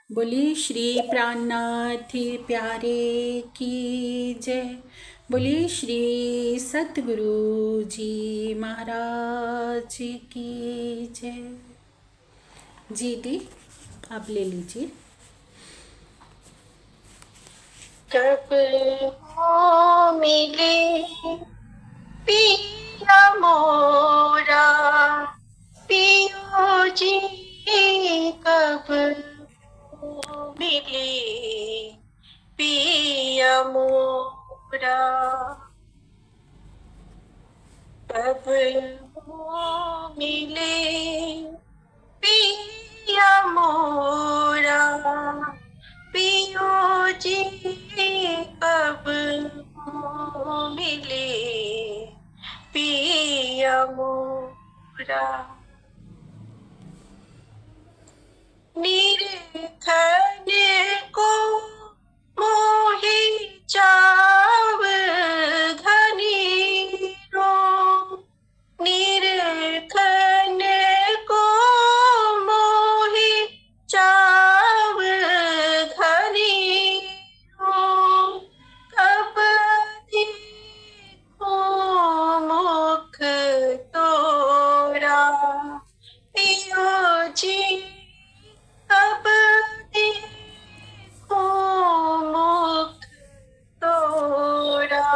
बोली श्री प्राणनाथ प्यारे की जय। बोली श्री सतगुरु जी महाराज की जय। जी दी, आप ले लीजिए। कब हो मिले पिया मोरा, पियो जी कब हो मिले पिया मोरा। कब हो मिले पिया मोरा, पियो जी कब हो मिले पिया मोरा। निरखन को मोहि चाव घनी रो, निरखन को मोहि चाव घनी रो। कब देखो मुख तोरा, पियो जी कब देखो मुख तोरा,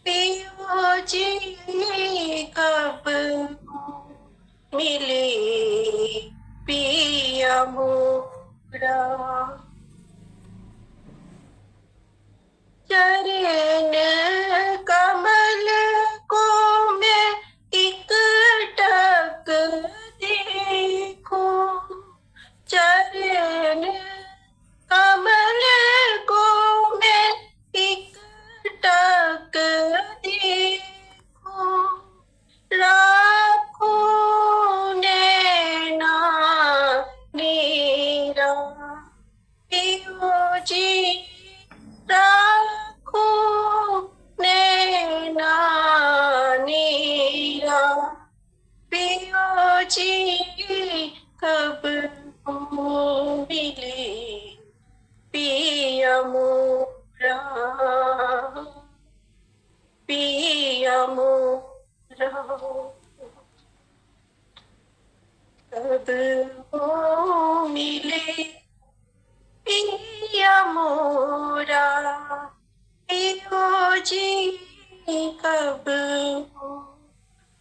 पियो जी कब मिले पिया मोरा। चरण कमल को मैं एक टक देखूं, चरण कमल को मैं एक टक देखूं। राखूं नैना नीरा, पियो जी राखूं नैना नीरा, पियो जी कब हो मिले पिया मोरा, पिया मोरा। कब हो मिले पिया मोरा, पियो जी कब हो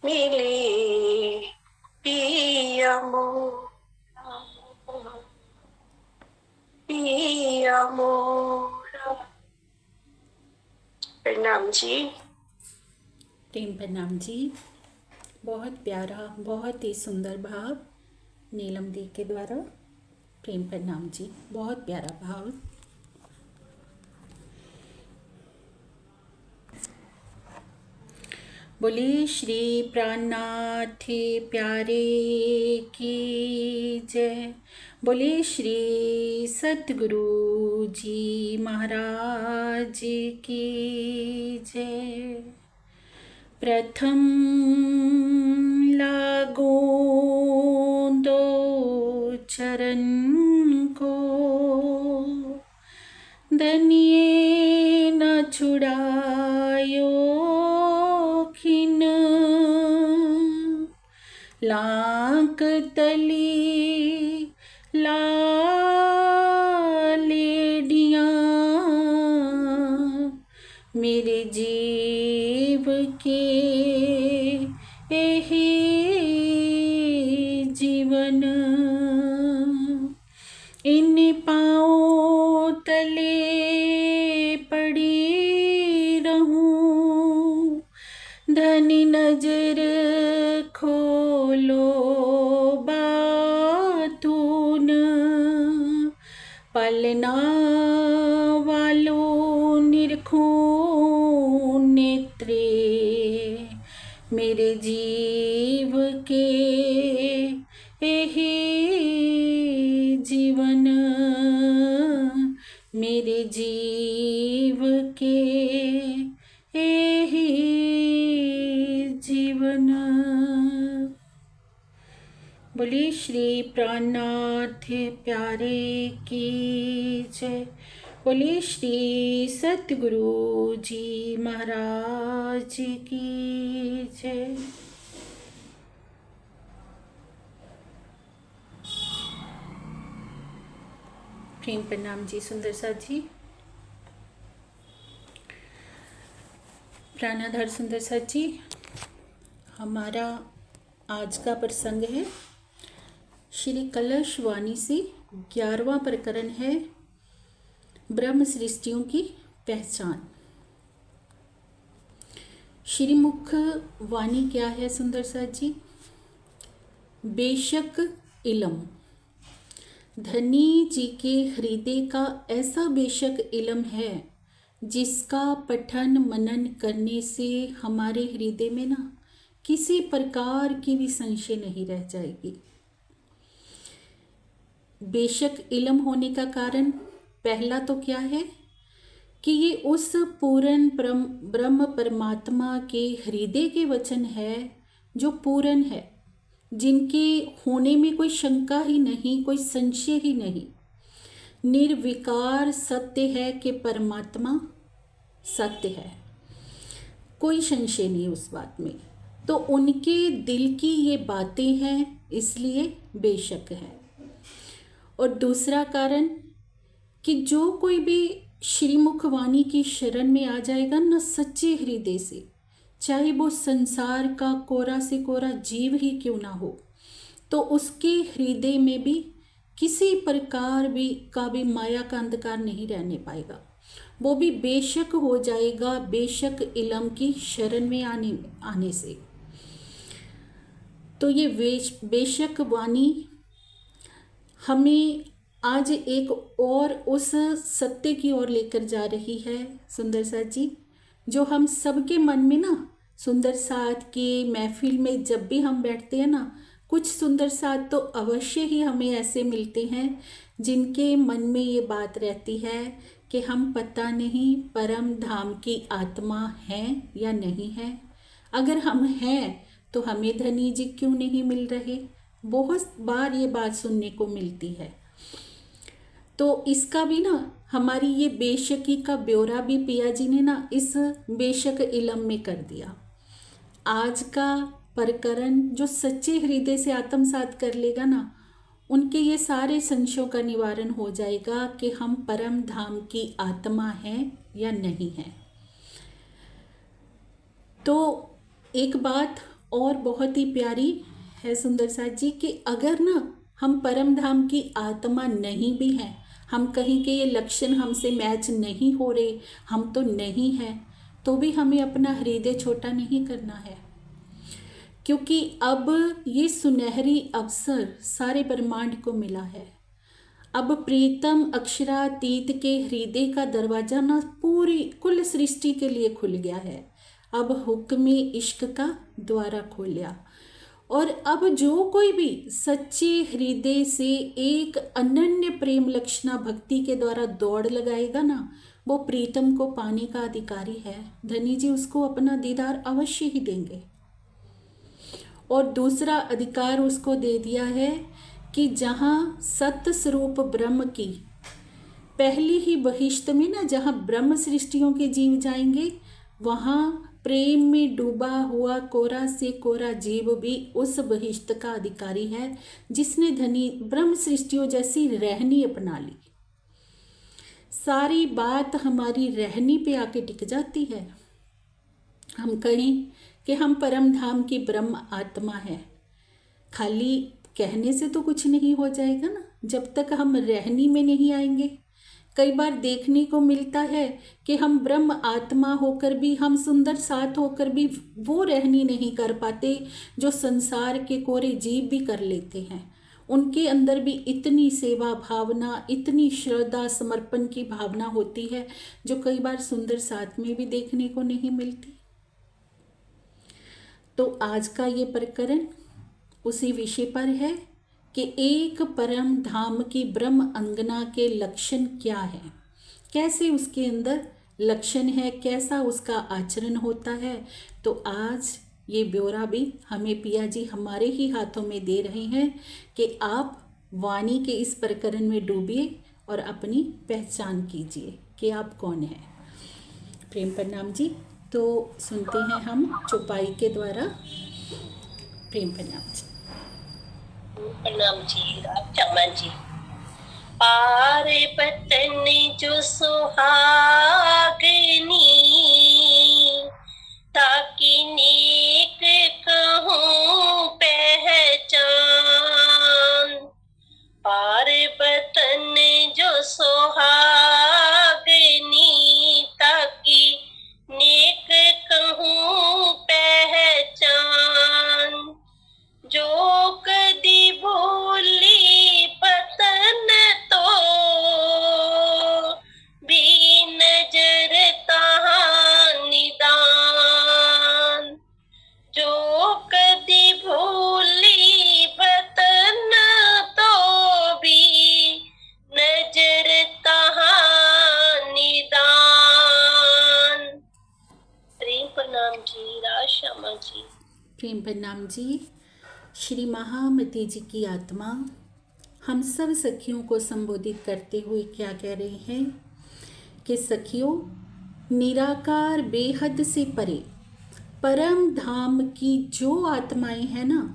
मिले पिया मोरा, पिया मोरा। प्रणाम जी। प्रेम प्रणाम जी। बहुत प्यारा, बहुत ही सुंदर भाव नीलम दी के द्वारा। प्रेम प्रणाम जी, बहुत प्यारा भाव। बोली श्री प्राणनाथ प्यारे की जय। बोली श्री सतगुरु जी महाराज की जय। प्रथम लागो दो चरण को, दनिये न छुड़ायो खिन। लांक तली लालेडियाँ, मेरे जीव के यही जीवन। इन पाँव तले पड़ी रहूं, धनी नजर खोलो बातून। पलना वालों निरखूं नेत्रे, मेरे जीव के यही जीवन। मेरे जीव के यही जीवन। बोली श्री प्राणनाथ थे प्यारे की जय। बोले श्री सतगुरु जी महाराज की जय। प्रेम प्रणाम जी सुंदर साथ जी। प्राणाधार सुंदर साथ जी, हमारा आज का प्रसंग है श्री कलश वाणी से 11वां प्रकरण है ब्रह्म सृष्टियों की पहचान। श्रीमुख वाणी क्या है सुंदर साथ जी? बेशक इलम। धनी जी के हृदय का ऐसा बेशक इलम है जिसका पठन मनन करने से हमारे हृदय में ना किसी प्रकार की भी संशय नहीं रह जाएगी। बेशक इलम होने का कारण पहला तो क्या है कि ये उस पूर्ण ब्रह्म परमात्मा के हृदय के वचन है जो पूर्ण है, जिनके होने में कोई शंका ही नहीं, कोई संशय ही नहीं। निर्विकार सत्य है कि परमात्मा सत्य है, कोई संशय नहीं उस बात में। तो उनके दिल की ये बातें हैं, इसलिए बेशक है। और दूसरा कारण कि जो कोई भी श्रीमुख वाणी की शरण में आ जाएगा ना सच्चे हृदय से, चाहे वो संसार का कोरा से कोरा जीव ही क्यों ना हो, तो उसके हृदय में भी किसी प्रकार भी माया का अंधकार नहीं रहने पाएगा। वो भी बेशक हो जाएगा बेशक इलम की शरण में आने से। तो ये बेशक वाणी हमें आज एक और उस सत्य की ओर लेकर जा रही है सुंदर साथ जी, जो हम सबके मन में ना सुंदर साथ के महफिल में जब भी हम बैठते हैं ना, कुछ सुंदर साथ तो अवश्य ही हमें ऐसे मिलते हैं जिनके मन में ये बात रहती है कि हम पता नहीं परम धाम की आत्मा हैं या नहीं है। अगर हम हैं तो हमें धनी जी क्यों नहीं मिल रहे। बहुत बार ये बात सुनने को मिलती है। तो इसका भी ना हमारी ये बेशकी का ब्यौरा भी पिया जी ने ना इस बेशक इलम में कर दिया। आज का प्रकरण जो सच्चे हृदय से आत्मसात कर लेगा ना, उनके ये सारे संशयों का निवारण हो जाएगा कि हम परम धाम की आत्मा हैं या नहीं हैं। तो एक बात और बहुत ही प्यारी है सुंदर साथ जी कि अगर ना हम परम धाम की आत्मा नहीं भी हैं, हम कहीं के ये लक्षण हमसे मैच नहीं हो रहे, हम तो नहीं हैं, तो भी हमें अपना हृदय छोटा नहीं करना है। क्योंकि अब ये सुनहरी अवसर सारे ब्रह्मांड को मिला है। अब प्रीतम अक्षरातीत के हृदय का दरवाजा ना पूरी कुल सृष्टि के लिए खुल गया है। अब हुक्म इश्क का द्वारा खोलिया। और अब जो कोई भी सच्चे हृदय से एक अनन्य प्रेम लक्षणा भक्ति के द्वारा दौड़ लगाएगा ना, वो प्रीतम को पाने का अधिकारी है। धनी जी उसको अपना दीदार अवश्य ही देंगे। और दूसरा अधिकार उसको दे दिया है कि जहाँ सत्य स्वरूप ब्रह्म की पहली ही बहिश्त में ना, जहाँ ब्रह्म सृष्टियों के जीव जाएंगे, वहाँ प्रेम में डूबा हुआ कोरा से कोरा जीव भी उस बहिश्त का अधिकारी है, जिसने धनी ब्रह्म सृष्टियों जैसी रहनी अपना ली। सारी बात हमारी रहनी पे आके टिक जाती है। हम कहें कि हम परम धाम की ब्रह्म आत्मा है, खाली कहने से तो कुछ नहीं हो जाएगा ना, जब तक हम रहनी में नहीं आएंगे। कई बार देखने को मिलता है कि हम ब्रह्म आत्मा होकर भी, हम सुंदर साथ होकर भी वो रहनी नहीं कर पाते जो संसार के कोरे जीव भी कर लेते हैं। उनके अंदर भी इतनी सेवा भावना, इतनी श्रद्धा समर्पण की भावना होती है जो कई बार सुंदर साथ में भी देखने को नहीं मिलती। तो आज का ये प्रकरण उसी विषय पर है कि एक परम धाम की ब्रह्म अंगना के लक्षण क्या है, कैसे उसके अंदर लक्षण है, कैसा उसका आचरण होता है। तो आज ये ब्यौरा भी हमें पिया जी हमारे ही हाथों में दे रहे हैं कि आप वाणी के इस प्रकरण में डूबिए और अपनी पहचान कीजिए कि आप कौन हैं। प्रेम प्रणाम जी। तो सुनते हैं हम चौपाई के द्वारा। प्रेम प्रणाम जी। प्रणाम जी, क्षमा जी। पार बतन जो सुहागनी, ताकि नेक कहूँ पहचान। पार बतन जो सुहागनी, ताकि नेक कहूँ पहचान। जो कदी भूली पतन तो भी नजर तहाँ निदान। जो कदी भूली पतन तो भी नजर तहाँ निदान। प्रेम प्रणाम जी, राशमा जी। प्रेम प्रणाम जी। श्री महामती जी की आत्मा हम सब सखियों को संबोधित करते हुए क्या कह रहे हैं कि सखियों, निराकार बेहद से परे परम धाम की जो आत्माएं हैं ना,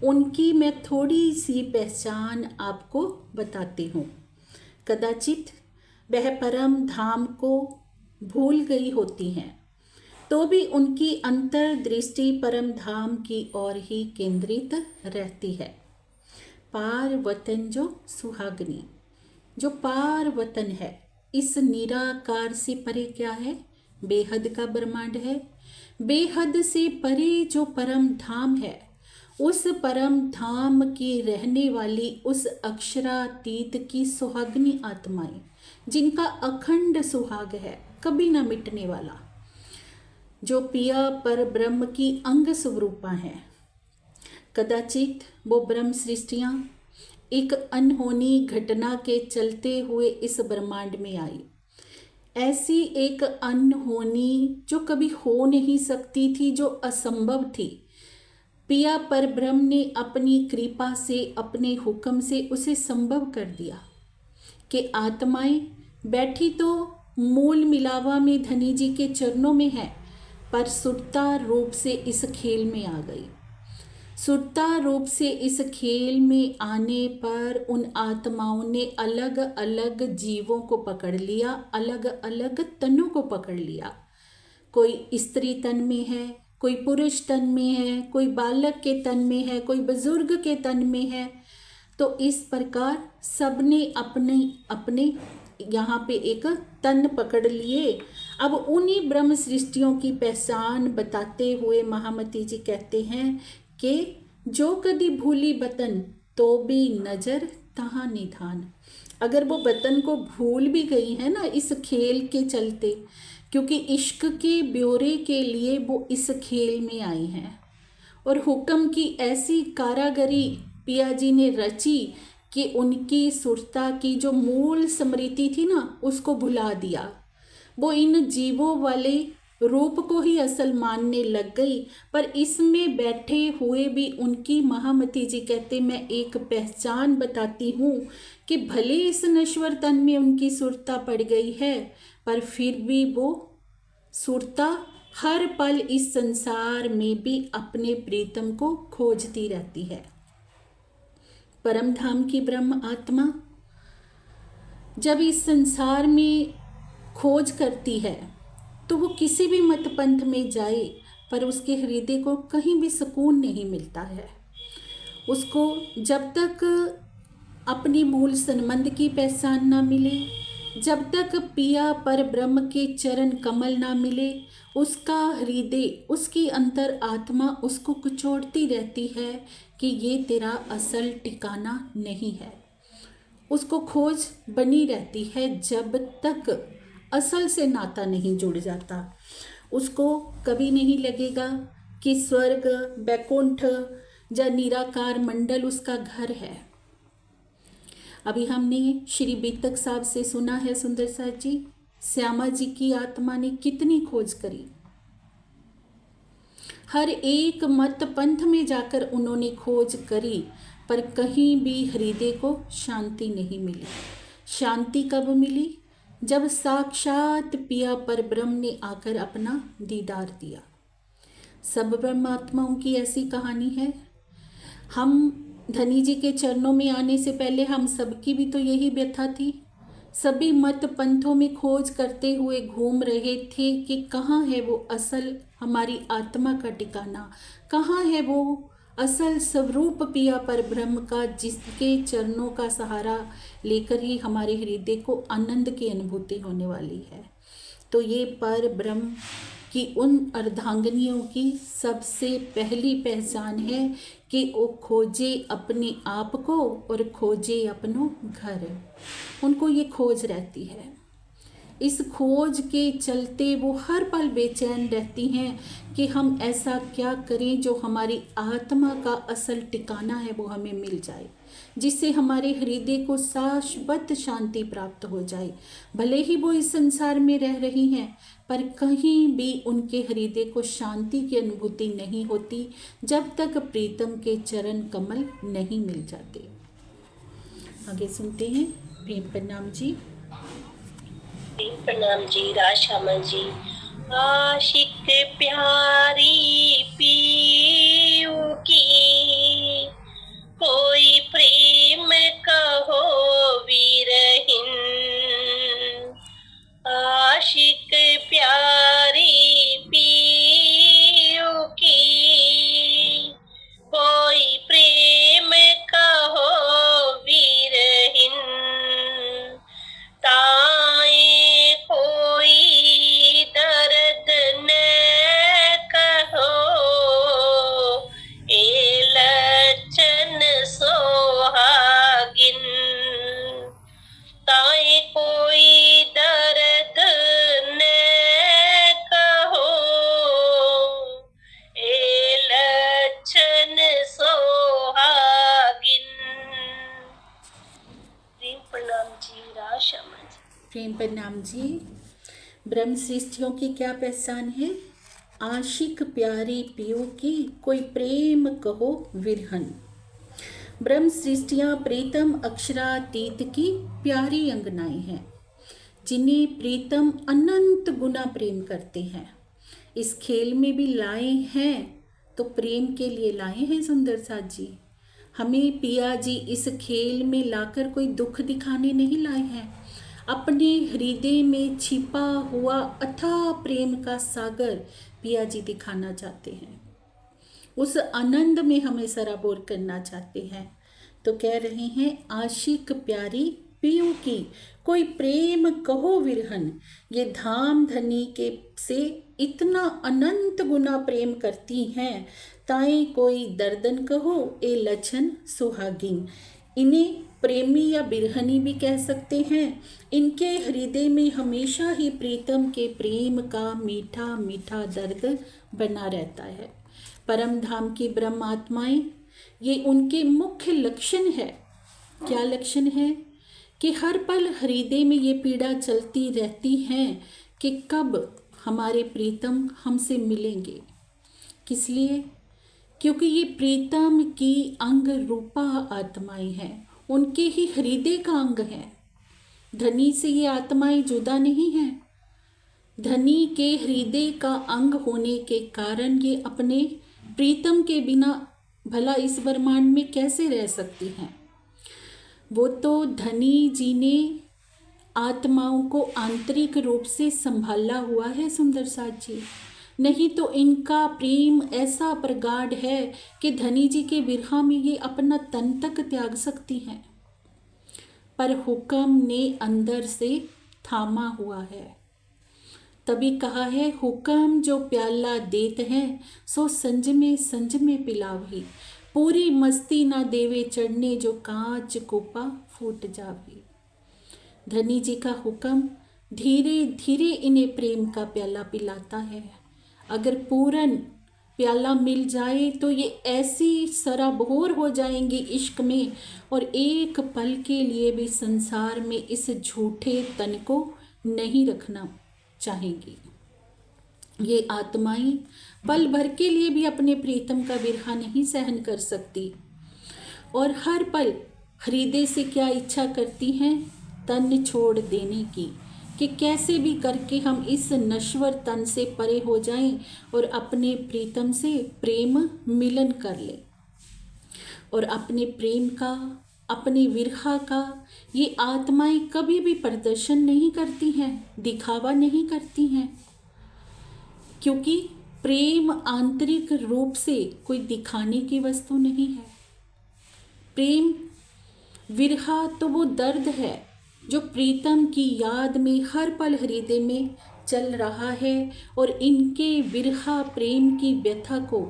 उनकी मैं थोड़ी सी पहचान आपको बताती हूँ। कदाचित वह परम धाम को भूल गई होती हैं, तो भी उनकी अंतर्दृष्टि परम धाम की ओर ही केंद्रित रहती है। पार वतन जो सुहागनी, जो पार वतन है, इस निराकार से परे क्या है? बेहद का ब्रह्मांड है। बेहद से परे जो परम धाम है, उस परम धाम की रहने वाली उस अक्षरातीत की सुहागनी आत्माएं, जिनका अखंड सुहाग है, कभी ना मिटने वाला, जो पिया पर ब्रह्म की अंग स्वरूपा हैं। कदाचित वो ब्रह्म सृष्टियाँ एक अनहोनी घटना के चलते हुए इस ब्रह्मांड में आई। ऐसी एक अनहोनी जो कभी हो नहीं सकती थी, जो असंभव थी। पिया पर ब्रह्म ने अपनी कृपा से, अपने हुक्म से उसे संभव कर दिया कि आत्माएं बैठी तो मूल मिलावा में धनी जी के चरणों में है, पर सुरता रूप से इस खेल में आ गई। सुरता रूप से इस खेल में आने पर उन आत्माओं ने अलग अलग जीवों को पकड़ लिया, अलग अलग तनों को पकड़ लिया। कोई स्त्री तन में है, कोई पुरुष तन में है, कोई बालक के तन में है, कोई बुजुर्ग के तन में है। तो इस प्रकार सबने अपने अपने यहाँ पे एक तन पकड़ लिए। अब उन्हीं ब्रह्म सृष्टियों की पहचान बताते हुए महामती जी कहते हैं कि जो कदी भूली बतन तो भी नजर तहाँ निधान। अगर वो बतन को भूल भी गई है ना इस खेल के चलते, क्योंकि इश्क के ब्योरे के लिए वो इस खेल में आई हैं, और हुक्म की ऐसी कारागरी पिया जी ने रची कि उनकी सुरता की जो मूल स्मृति थी ना, उसको भुला दिया। वो इन जीवों वाले रूप को ही असल मानने लग गई। पर इसमें बैठे हुए भी उनकी महामती जी कहते, मैं एक पहचान बताती हूँ कि भले इस नश्वर तन में उनकी सुरता पड़ गई है, पर फिर भी वो सुरता हर पल इस संसार में भी अपने प्रीतम को खोजती रहती है। परम धाम की ब्रह्म आत्मा जब इस संसार में खोज करती है, तो वो किसी भी मत पंथ में जाए, पर उसके हृदय को कहीं भी सुकून नहीं मिलता है। उसको जब तक अपनी मूल संबंध की पहचान ना मिले, जब तक पिया पर ब्रह्म के चरण कमल ना मिले, उसका हृदय, उसकी अंतर आत्मा उसको कुचोड़ती रहती है कि ये तेरा असल ठिकाना नहीं है। उसको खोज बनी रहती है जब तक असल से नाता नहीं जुड़ जाता। उसको कभी नहीं लगेगा कि स्वर्ग, बैकुंठ या निराकार मंडल उसका घर है। अभी हमने श्री बीतक साहब से सुना है, सुंदर साहब जी, श्यामा जी की आत्मा ने कितनी खोज करी। हर एक मत पंथ में जाकर उन्होंने खोज करी, पर कहीं भी हृदय को शांति नहीं मिली। शांति कब मिली? जब साक्षात पिया परब्रह्म ने आकर अपना दीदार दिया। सब ब्रह्मात्माओं की ऐसी कहानी है। हम धनी जी के चरणों में आने से पहले हम सबकी भी तो यही व्यथा थी। सभी मत पंथों में खोज करते हुए घूम रहे थे कि कहाँ है वो असल हमारी आत्मा का ठिकाना, कहाँ है वो असल स्वरूप पिया पर ब्रह्म का, जिसके चरणों का सहारा लेकर ही हमारे हृदय को आनंद की अनुभूति होने वाली है। तो ये पर ब्रह्म की उन अर्धांगिनियों की सबसे पहली पहचान है कि वो खोजे अपने आप को और खोजे अपनों घर। उनको ये खोज रहती है। इस खोज के चलते वो हर पल बेचैन रहती हैं कि हम ऐसा क्या करें जो हमारी आत्मा का असल ठिकाना है वो हमें मिल जाए, जिससे हमारे हृदय को शाश्वत शांति प्राप्त हो जाए। भले ही वो इस संसार में रह रही हैं, पर कहीं भी उनके हृदय को शांति की अनुभूति नहीं होती जब तक प्रीतम के चरण कमल नहीं मिल जाते। आगे सुनते हैं। प्रेम प्रणाम जी। प्रणाम जी, राशामल जी। आशिक प्यारी पीयू की, कोई प्रेम कहो विरहिन। आशिक प्यारी पीयू की, कोई प्रेम कहो विरहिन। ताए कोई दर्द न कहो, ए लक्षण सोहागिन। ताए कोई दर्द न कहो, ए लक्षण सोहागिन। प्रेम प्रणाम जी, राशामल जी। प्रेम प्रणाम जी। ब्रह्म सृष्टियों की क्या पहचान है? आशिक प्यारी पियो की, कोई प्रेम कहो विरहन। ब्रह्म सृष्टियाँ प्रीतम अक्षरातीत की प्यारी अंगनाएं हैं, जिन्हें प्रीतम अनंत गुना प्रेम करते हैं। इस खेल में भी लाए हैं तो प्रेम के लिए लाए हैं सुंदर साथ जी। हमें पिया जी इस खेल में लाकर कोई दुख दिखाने नहीं लाए हैं। अपने हृदय में छिपा हुआ अथाह प्रेम का सागर पिया जी दिखाना चाहते हैं। उस आनंद में हमें सराबोर करना चाहते हैं। तो कह रहे हैं, आशिक प्यारी पियू की, कोई प्रेम कहो विरहन। ये धाम धनी के से इतना अनंत गुना प्रेम करती हैं, ताई कोई दर्दन कहो ए लछन सुहागिन। इन्हें प्रेमी या बिरहनी भी कह सकते हैं। इनके हृदय में हमेशा ही प्रीतम के प्रेम का मीठा मीठा दर्द बना रहता है। परम धाम की ब्रह्म आत्माएं, ये उनके मुख्य लक्षण है। क्या लक्षण है? कि हर पल हृदय में ये पीड़ा चलती रहती है कि कब हमारे प्रीतम हमसे मिलेंगे। किस लिए? क्योंकि ये प्रीतम की अंग रूपा आत्माएं हैं, उनके ही हृदय का अंग है। धनी से ये आत्माएं जुदा नहीं हैं। धनी के हृदय का अंग होने के कारण ये अपने प्रीतम के बिना भला इस ब्रह्मांड में कैसे रह सकती हैं। वो तो धनी जी ने आत्माओं को आंतरिक रूप से संभाला हुआ है सुंदर साथ जी। नहीं तो इनका प्रेम ऐसा प्रगाढ़ है कि धनी जी के बिरहा में ये अपना तन तक त्याग सकती हैं। पर हुक्म ने अंदर से थामा हुआ है। तभी कहा है, हुक्म जो प्याला देत है सो संज में पिलावी। पूरी मस्ती ना देवे चढ़ने जो कांच कोपा फूट जावी। धनी जी का हुक्म धीरे धीरे इन्हें प्रेम का प्याला पिलाता है। अगर पूरन प्याला मिल जाए तो ये ऐसी सराबोर हो जाएंगी इश्क में, और एक पल के लिए भी संसार में इस झूठे तन को नहीं रखना चाहेंगी। ये आत्माएं पल भर के लिए भी अपने प्रीतम का बिरहा नहीं सहन कर सकती। और हर पल हृदय से क्या इच्छा करती हैं, तन छोड़ देने की, कि कैसे भी करके हम इस नश्वर तन से परे हो जाएं और अपने प्रीतम से प्रेम मिलन कर लें। और अपने प्रेम का, अपने विरहा का ये आत्माएं कभी भी प्रदर्शन नहीं करती हैं, दिखावा नहीं करती हैं, क्योंकि प्रेम आंतरिक रूप से कोई दिखाने की वस्तु नहीं है। प्रेम विरहा तो वो दर्द है जो प्रीतम की याद में हर पल हृदय में चल रहा है, और इनके विरहा प्रेम की व्यथा को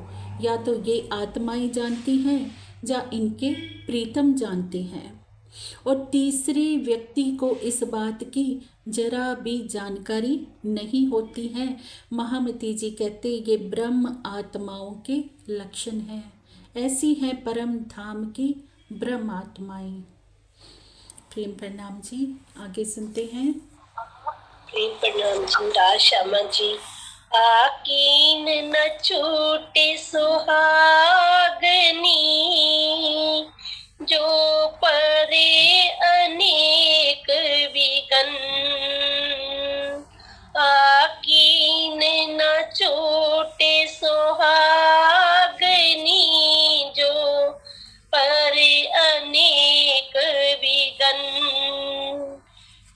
या तो ये आत्माएं जानती हैं या इनके प्रीतम जानते हैं, और तीसरे व्यक्ति को इस बात की जरा भी जानकारी नहीं होती है। महामती जी कहते ये ब्रह्म आत्माओं के लक्षण हैं, ऐसी हैं परम धाम की ब्रह्म आत्माएं। प्रेम प्रणाम जी, आगे सुनते हैं। प्रेम प्रणाम जी राशामा जी। आकीन न छूटे सुहागनी, जो परे अनेक विघन। आकीन न छूटे सुहागनी, जो परे अनेक विघन।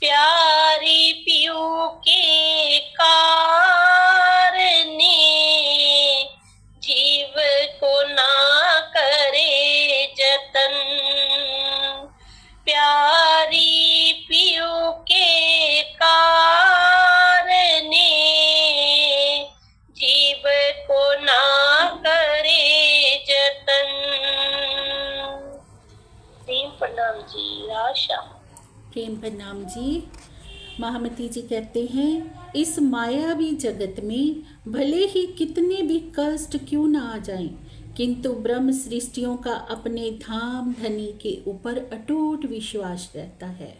प्यारी पियू के कारणे, जीव को ना करे जतन। प्यारी पियू के कारणे, जीव को ना करे जतन। प्रेम प्रणाम जी आशा। प्रेम प्रणाम जी। महामती जी कहते हैं इस मायावी जगत में भले ही कितने भी कष्ट क्यों ना आ जाएं, किंतु ब्रह्म सृष्टियों का अपने धाम धनी के ऊपर अटूट विश्वास रहता है।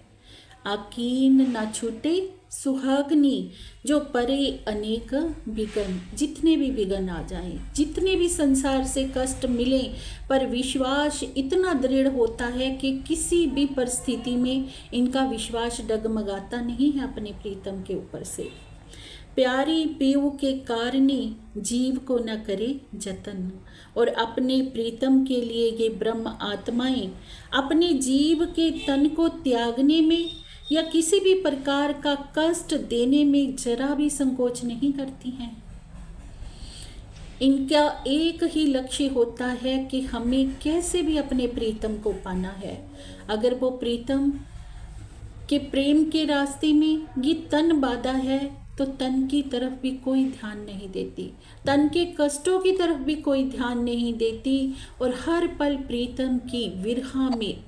आकीन ना छूटे सुहागनी, जो परे अनेक विघन, जितने भी विघन आ जाएं, जितने भी संसार से कष्ट मिले, पर विश्वास इतना दृढ़ होता है कि किसी भी परिस्थिति में इनका विश्वास डगमगाता नहीं है अपने प्रीतम के ऊपर से। प्यारी पीऊ के कारणे जीव को न करे जतन, और अपने प्रीतम के लिए ये ब्रह्म आत्माएं अपने जीव के तन को त्यागने में या किसी भी प्रकार का कष्ट देने में जरा भी संकोच नहीं करती हैं। इनका एक ही लक्ष्य होता है कि हमें कैसे भी अपने प्रीतम को पाना है। अगर वो प्रीतम के प्रेम के रास्ते में ये तन बाधा है तो तन की तरफ भी कोई ध्यान नहीं देती, तन के कष्टों की तरफ भी कोई ध्यान नहीं देती, और हर पल प्रीतम की विरहा में,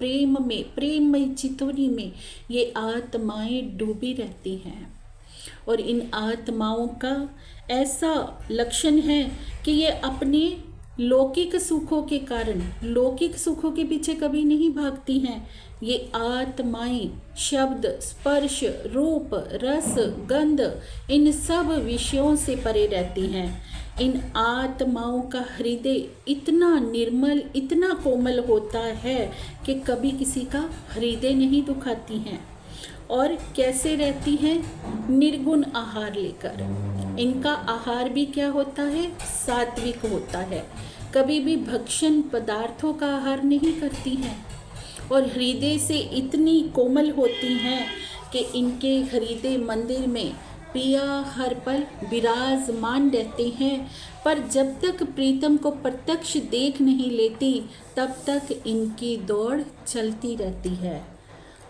प्रेममय चितौनी में ये आत्माएं डूबी रहती हैं। और इन आत्माओं का ऐसा लक्षण है कि ये अपने लौकिक सुखों के कारण, लौकिक सुखों के पीछे कभी नहीं भागती हैं। ये आत्माएं शब्द, स्पर्श, रूप, रस, गंध, इन सब विषयों से परे रहती हैं। इन आत्माओं का हृदय इतना निर्मल, इतना कोमल होता है कि कभी किसी का हृदय नहीं दुखाती हैं। और कैसे रहती हैं? निर्गुण आहार लेकर। इनका आहार भी क्या होता है? सात्विक होता है। कभी भी भक्षण पदार्थों का आहार नहीं करती हैं, और हृदय से इतनी कोमल होती हैं कि इनके हृदय मंदिर में पिया हर पल विराजमान रहते हैं। पर जब तक प्रीतम को प्रत्यक्ष देख नहीं लेती तब तक इनकी दौड़ चलती रहती है,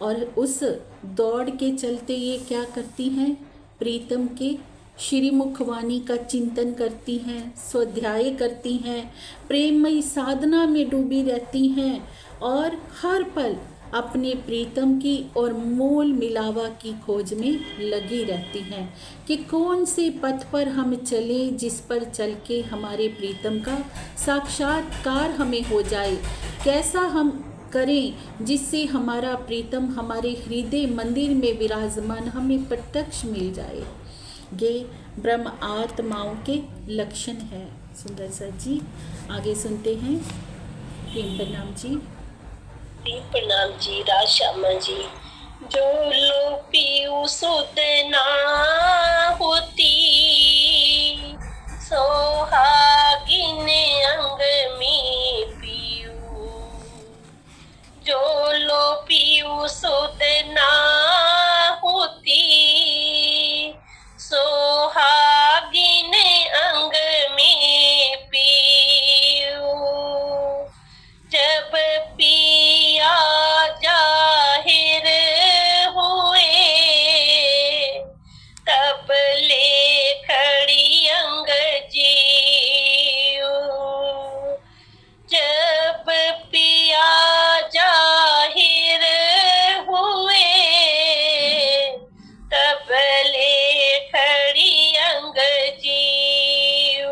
और उस दौड़ के चलते ये क्या करती हैं? प्रीतम के श्रीमुखवाणी का चिंतन करती हैं, स्वाध्याय करती हैं, प्रेममयी साधना में डूबी रहती हैं, और हर पल अपने प्रीतम की और मोल मिलावा की खोज में लगी रहती हैं कि कौन से पथ पर हम चलें जिस पर चल के हमारे प्रीतम का साक्षात्कार हमें हो जाए, कैसा हम करें जिससे हमारा प्रीतम हमारे हृदय मंदिर में विराजमान हमें प्रत्यक्ष मिल जाए। ये ब्रह्म आत्माओं के लक्षण है। सुंदर सर जी, आगे सुनते हैं। प्रेम प्रणाम जी। जी प्रणाम जी, राशामा जी। जो लो पीऊ सुध ना होती, सोहागिन अंग में पीऊ। जो लो पीऊ सुध ना होती, सोहागिन अंग में पीऊ। जब पिया जाहिर हुए, तब ले खड़ी अंग जीऊ। जब पिया जाहिर हुए, तब ले खड़ी अंग जीऊ।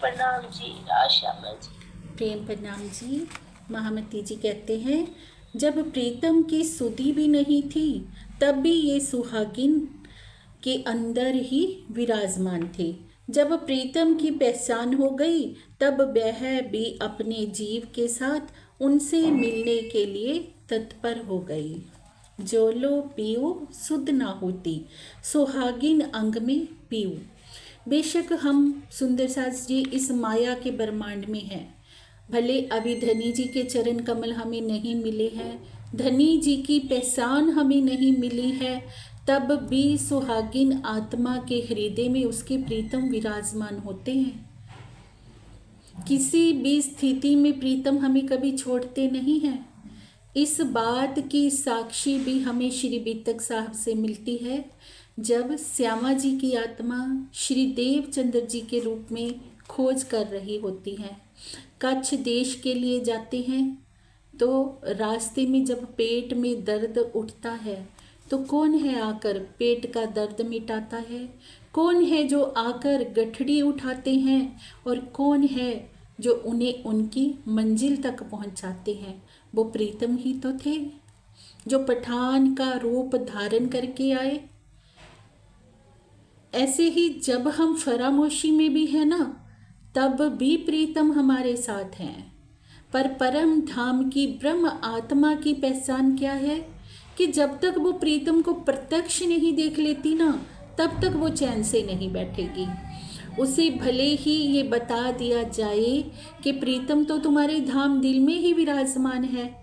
प्रणाम जी, राशामा जी। प्रेम प्रणाम जी। महामती जी कहते हैं, जब प्रीतम की सुधि भी नहीं थी तब भी ये सुहागिन के अंदर ही विराजमान थे। जब प्रीतम की पहचान हो गई तब वह भी अपने जीव के साथ उनसे मिलने के लिए तत्पर हो गई। जो लो पीऊ सुध ना होती, सुहागिन अंग में पीऊ। बेशक हम सुंदर सास जी इस माया के ब्रह्मांड में हैं। भले अभी धनी जी के चरण कमल हमें नहीं मिले हैं, धनी जी की पहचान हमें नहीं मिली है, तब भी सुहागिन आत्मा के हृदय में उसके प्रीतम विराजमान होते हैं। किसी भी स्थिति में प्रीतम हमें कभी छोड़ते नहीं हैं। इस बात की साक्षी भी हमें श्री बीतक साहब से मिलती है, जब श्यामा जी की आत्मा श्री देवचंद्र जी के रूप में खोज कर रही होती है। कच्छ देश के लिए जाते हैं तो रास्ते में जब पेट में दर्द उठता है तो कौन है आकर पेट का दर्द मिटाता है, कौन है जो आकर गठड़ी उठाते हैं, और कौन है जो उन्हें उनकी मंजिल तक पहुंचाते हैं। वो प्रीतम ही तो थे जो पठान का रूप धारण करके आए। ऐसे ही जब हम फरामोशी में भी हैं ना, तब भी प्रीतम हमारे साथ हैं। पर परम धाम की ब्रह्म आत्मा की पहचान क्या है कि जब तक वो प्रीतम को प्रत्यक्ष नहीं देख लेती ना, तब तक वो चैन से नहीं बैठेगी। उसे भले ही ये बता दिया जाए कि प्रीतम तो तुम्हारे धाम दिल में ही विराजमान है,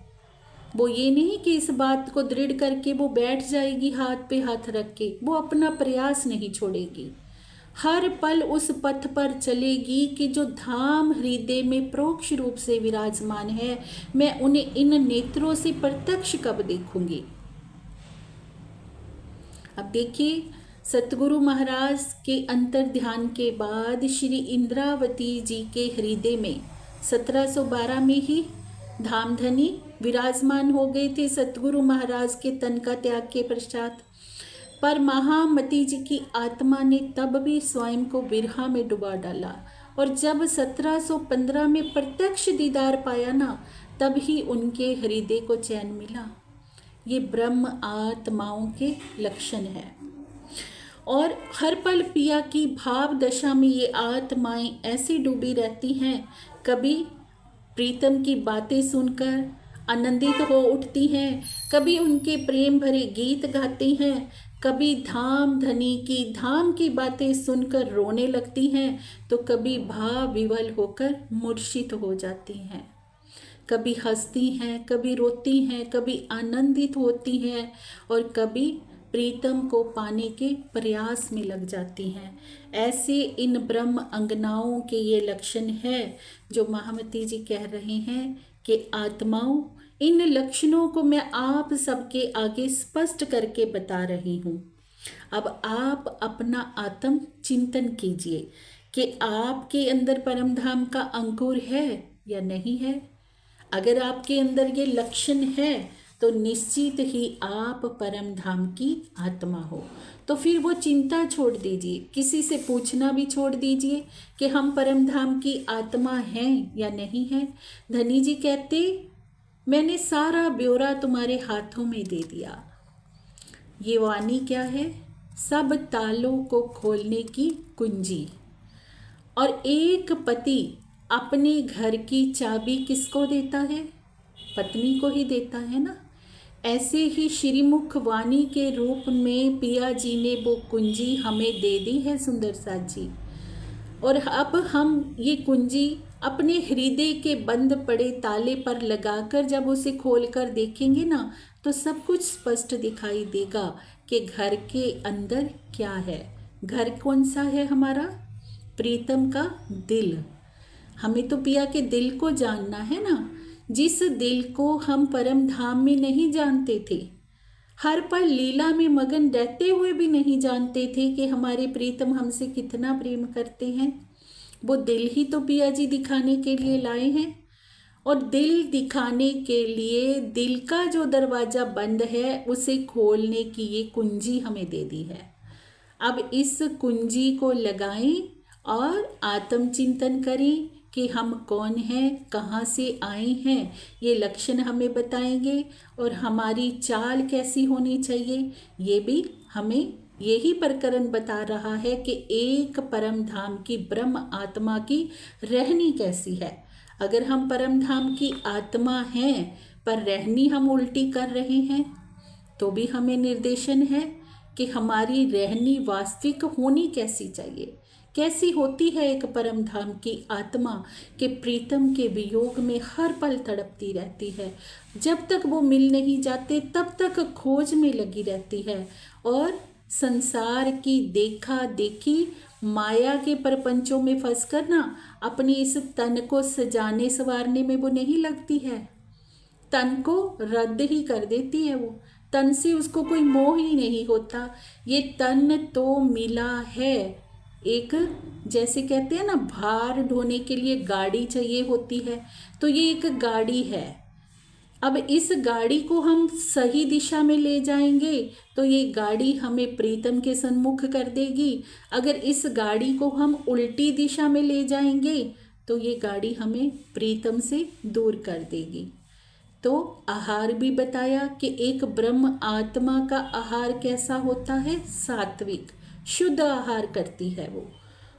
वो ये नहीं कि इस बात को दृढ़ करके वो बैठ जाएगी हाथ पे हाथ रख के। वो अपना प्रयास नहीं छोड़ेगी, हर पल उस पथ पर चलेगी कि जो धाम हृदय में परोक्ष रूप से विराजमान है, मैं उन्हें इन नेत्रों से प्रत्यक्ष कब देखूंगी। अब देखिए, सतगुरु महाराज के अंतर ध्यान के बाद श्री इंद्रावती जी के हृदय में 1712 में ही धामधनी विराजमान हो गए थे सतगुरु महाराज के तन का त्याग के पश्चात। पर महामती जी की आत्मा ने तब भी स्वयं को विरहा में डुबा डाला, और जब 1715 में प्रत्यक्ष दीदार पाया ना, तब ही उनके हृदय को चैन मिला। ये ब्रह्म आत्माओं के लक्षण है। और हर पल पिया की भाव दशा में ये आत्माएं ऐसी डूबी रहती हैं, कभी प्रीतम की बातें सुनकर आनंदित हो उठती हैं, कभी उनके प्रेम भरे गीत गाती हैं, कभी धाम धनी की धाम की बातें सुनकर रोने लगती हैं, तो कभी भाव विवल होकर मूर्छित हो जाती हैं। कभी हंसती हैं, कभी रोती हैं, कभी आनंदित होती हैं, और कभी प्रीतम को पाने के प्रयास में लग जाती हैं। ऐसे इन ब्रह्म अंगनाओं के ये लक्षण है जो महामती जी कह रहे हैं कि आत्माओं, इन लक्षणों को मैं आप सबके आगे स्पष्ट करके बता रही हूँ। अब आप अपना आत्म चिंतन कीजिए कि आपके अंदर परम धाम का अंकुर है या नहीं है। अगर आपके अंदर ये लक्षण है तो निश्चित ही आप परम धाम की आत्मा हो। तो फिर वो चिंता छोड़ दीजिए, किसी से पूछना भी छोड़ दीजिए कि हम परम धाम की आत्मा हैं या नहीं हैं। धनी जी कहते, मैंने सारा ब्यौरा तुम्हारे हाथों में दे दिया। ये वाणी क्या है? सब तालों को खोलने की कुंजी। और एक पति अपने घर की चाबी किसको देता है? पत्नी को ही देता है ना। ऐसे ही श्रीमुख वाणी के रूप में पिया जी ने वो कुंजी हमें दे दी है सुंदर साथ जी। और अब हम ये कुंजी अपने हृदय के बंद पड़े ताले पर लगाकर जब उसे खोलकर देखेंगे ना, तो सब कुछ स्पष्ट दिखाई देगा कि घर के अंदर क्या है। घर कौन सा है हमारा? प्रीतम का दिल। हमें तो पिया के दिल को जानना है ना, जिस दिल को हम परम धाम में नहीं जानते थे। हर पल लीला में मगन रहते हुए भी नहीं जानते थे कि हमारे प्रीतम हमसे कितना प्रेम करते हैं। वो दिल ही तो पिया जी दिखाने के लिए लाए हैं। और दिल दिखाने के लिए दिल का जो दरवाज़ा बंद है उसे खोलने की ये कुंजी हमें दे दी है। अब इस कुंजी को लगाएं और आत्मचिंतन करें कि हम कौन हैं, कहाँ से आए हैं। ये लक्षण हमें बताएंगे और हमारी चाल कैसी होनी चाहिए ये भी हमें यही प्रकरण बता रहा है कि एक परम धाम की ब्रह्म आत्मा की रहनी कैसी है। अगर हम परम धाम की आत्मा हैं पर रहनी हम उल्टी कर रहे हैं तो भी हमें निर्देशन है कि हमारी रहनी वास्तविक होनी कैसी चाहिए। कैसी होती है एक परम धाम की आत्मा के प्रीतम के वियोग में हर पल तड़पती रहती है। जब तक वो मिल नहीं जाते तब तक खोज में लगी रहती है और संसार की देखा देखी माया के प्रपंचों में फंसकर ना अपनी इस तन को सजाने संवारने में वो नहीं लगती है। तन को रद्द ही कर देती है वो। तन से उसको कोई मोह ही नहीं होता। ये तन तो मिला है एक, जैसे कहते हैं ना भार ढोने के लिए गाड़ी चाहिए होती है, तो ये एक गाड़ी है। अब इस गाड़ी को हम सही दिशा में ले जाएंगे तो ये गाड़ी हमें प्रीतम के सन्मुख कर देगी। अगर इस गाड़ी को हम उल्टी दिशा में ले जाएंगे तो ये गाड़ी हमें प्रीतम से दूर कर देगी। तो आहार भी बताया कि एक ब्रह्म आत्मा का आहार कैसा होता है? सात्विक शुद्ध आहार करती है वो।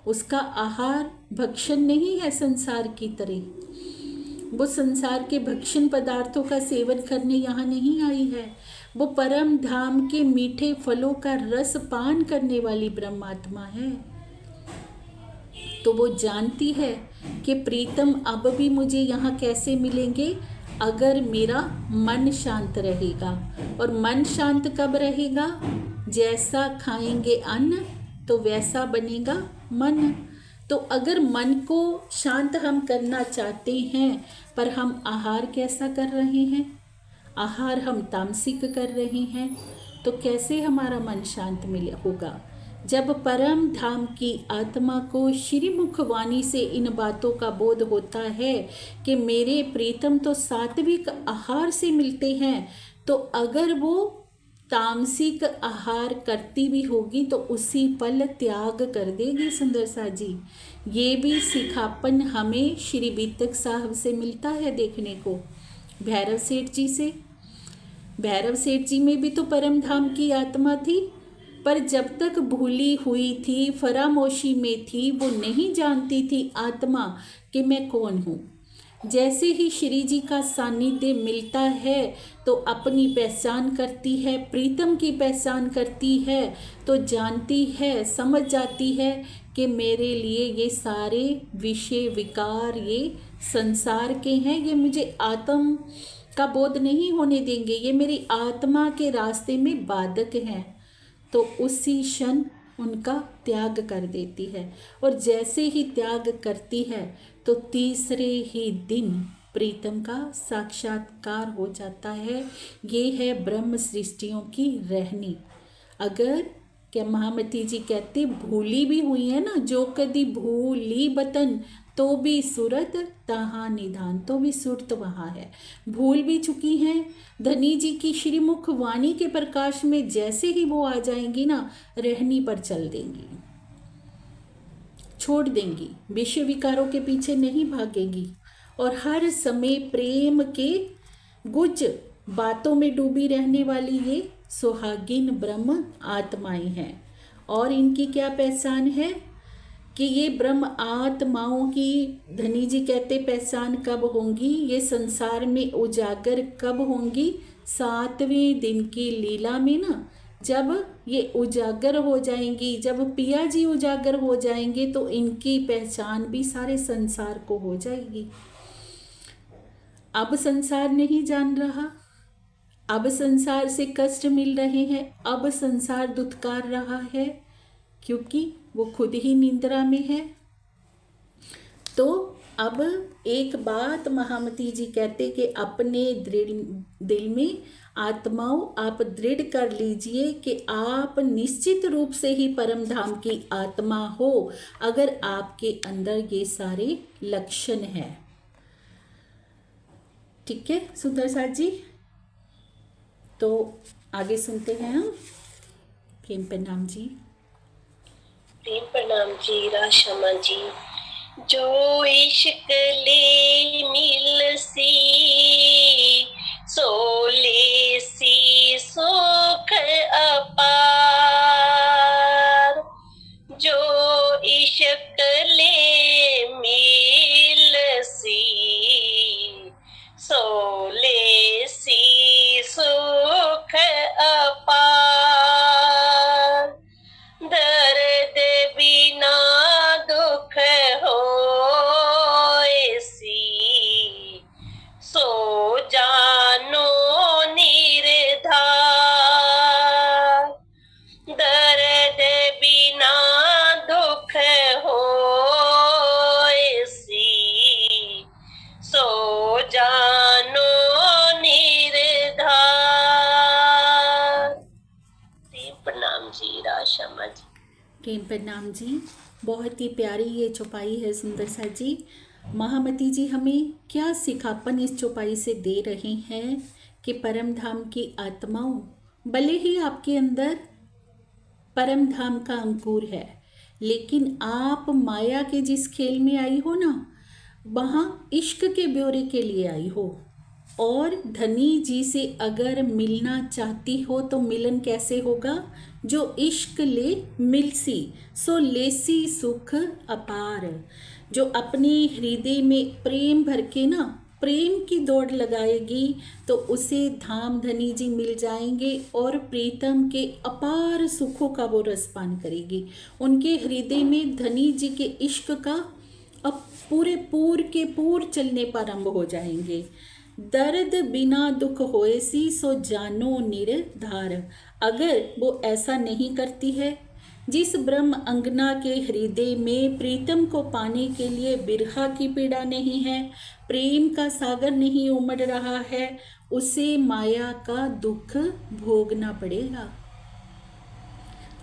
उसका आहार भक्षण नहीं है संसार की तरह। वो संसार के भक्षण पदार्थों का सेवन करने यहाँ नहीं आई है। वो परम धाम के मीठे फलों का रस पान करने वाली ब्रह्मात्मा है। तो वो जानती है कि प्रीतम अब भी मुझे यहाँ कैसे मिलेंगे, अगर मेरा मन शांत रहेगा। और मन शांत कब रहेगा? जैसा खाएंगे अन्न तो वैसा बनेगा मन। तो अगर मन को शांत हम करना चाहते हैं पर हम आहार कैसा कर रहे हैं? आहार हम तामसिक कर रहे हैं, तो कैसे हमारा मन शांत मिले होगा? जब परम धाम की आत्मा को श्रीमुख वाणी से इन बातों का बोध होता है कि मेरे प्रीतम तो सात्विक आहार से मिलते हैं, तो अगर वो तामसिक आहार करती भी होगी तो उसी पल त्याग कर देगी सुंदर सा जी। ये भी सिखापन हमें श्री बीतक साहब से मिलता है देखने को, भैरव सेठ जी से। भैरव सेठ जी में भी तो परम धाम की आत्मा थी, पर जब तक भूली हुई थी, फरामोशी में थी, वो नहीं जानती थी आत्मा कि मैं कौन हूँ। जैसे ही श्री जी का सानिध्य मिलता है तो अपनी पहचान करती है, प्रीतम की पहचान करती है, तो जानती है, समझ जाती है कि मेरे लिए ये सारे विषय विकार ये संसार के हैं, ये मुझे आत्म का बोध नहीं होने देंगे, ये मेरी आत्मा के रास्ते में बाधक हैं। तो उसी क्षण उनका त्याग कर देती है। और जैसे ही त्याग करती है तो तीसरे ही दिन प्रीतम का साक्षात्कार हो जाता है। ये है ब्रह्म सृष्टियों की रहनी। अगर क्या महामती जी कहते भूली भी हुई है ना, जो कदी भूली बतन तो भी सूरत तहाँ निधान, तो भी सुरत वहाँ है। भूल भी चुकी हैं धनी जी की श्रीमुख वाणी के प्रकाश में, जैसे ही वो आ जाएंगी ना, रहनी पर चल देंगी, छोड़ देंगी, विषय विकारों के पीछे नहीं भागेगी और हर समय प्रेम के गुज बातों में डूबी रहने वाली ये सुहागिन ब्रह्म आत्माएं हैं। और इनकी क्या पहचान है कि ये ब्रह्म आत्माओं की, धनी जी कहते पहचान कब होंगी, ये संसार में उजागर कब होंगी? 7वें दिन की लीला में ना, जब ये उजागर हो जाएंगी, जब पिया जी उजागर हो जाएंगे तो इनकी पहचान भी सारे संसार को हो जाएगी। अब संसार नहीं जान रहा, अब संसार से कष्ट मिल रहे हैं, अब संसार दुत्कार रहा है, क्योंकि वो खुद ही निंद्रा में है। तो अब एक बात महामती जी कहते कि अपने दृढ़ दिल में आत्माओं आप दृढ़ कर लीजिए कि आप निश्चित रूप से ही परम धाम की आत्मा हो, अगर आपके अंदर ये सारे लक्षण हैं। ठीक है सुंदर साथ जी, तो आगे सुनते हैं हम। प्रेम प्रणाम जी। प्रेम प्रणाम जी राशमा जी। जो इश्क ले मिल सी सो ले सी सुख अपार, जो इश्क ले मिल सी सो ले सी सुख अपार, दर्द बिना दुख होएसी सो जानो निर्धार, दर्द बिना दुख होएसी सो जानो निर्धार। प्रेम प्रणाम जी राशमा जी। प्रेम प्रणाम जी। बहुत ही प्यारी ये चौपाई है सुंदर सा जी। महामती जी हमें क्या सिखापन इस चौपाई से दे रहे हैं कि परम धाम की आत्माओं, भले ही आपके अंदर परम धाम का अंकुर है, लेकिन आप माया के जिस खेल में आई हो ना, वहाँ इश्क के ब्यौरे के लिए आई हो। और धनी जी से अगर मिलना चाहती हो तो मिलन कैसे होगा? जो इश्क ले मिलसी सो लेसी सुख अपार, जो अपने हृदय में प्रेम भर के ना प्रेम की दौड़ लगाएगी तो उसे धाम धनी जी मिल जाएंगे और प्रीतम के अपार सुखों का वो रसपान करेगी। उनके हृदय में धनी जी के इश्क का अब पूरे पूर के पूर चलने प्रारंभ हो जाएंगे। दर्द बिना दुख होएसी सो जानो निर्धार, अगर वो ऐसा नहीं करती है, जिस ब्रह्म अंगना के हृदय में प्रीतम को पाने के लिए बिरहा की पीड़ा नहीं है, प्रेम का सागर नहीं उमड़ रहा है, उसे माया का दुख भोगना पड़ेगा।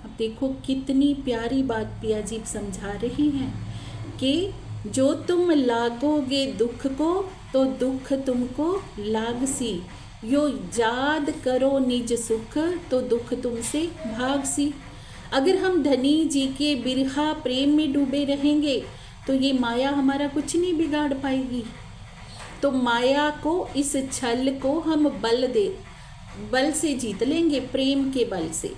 अब देखो कितनी प्यारी बात पिया जी समझा रही हैं कि जो तुम लागोगे दुख को तो दुख तुमको लागसी, यो याद करो निज सुख तो दुख तुमसे भागसी। अगर हम धनी जी के बिरहा प्रेम में डूबे रहेंगे तो ये माया हमारा कुछ नहीं बिगाड़ पाएगी। तो माया को, इस छल को हम बल से जीत लेंगे, प्रेम के बल से।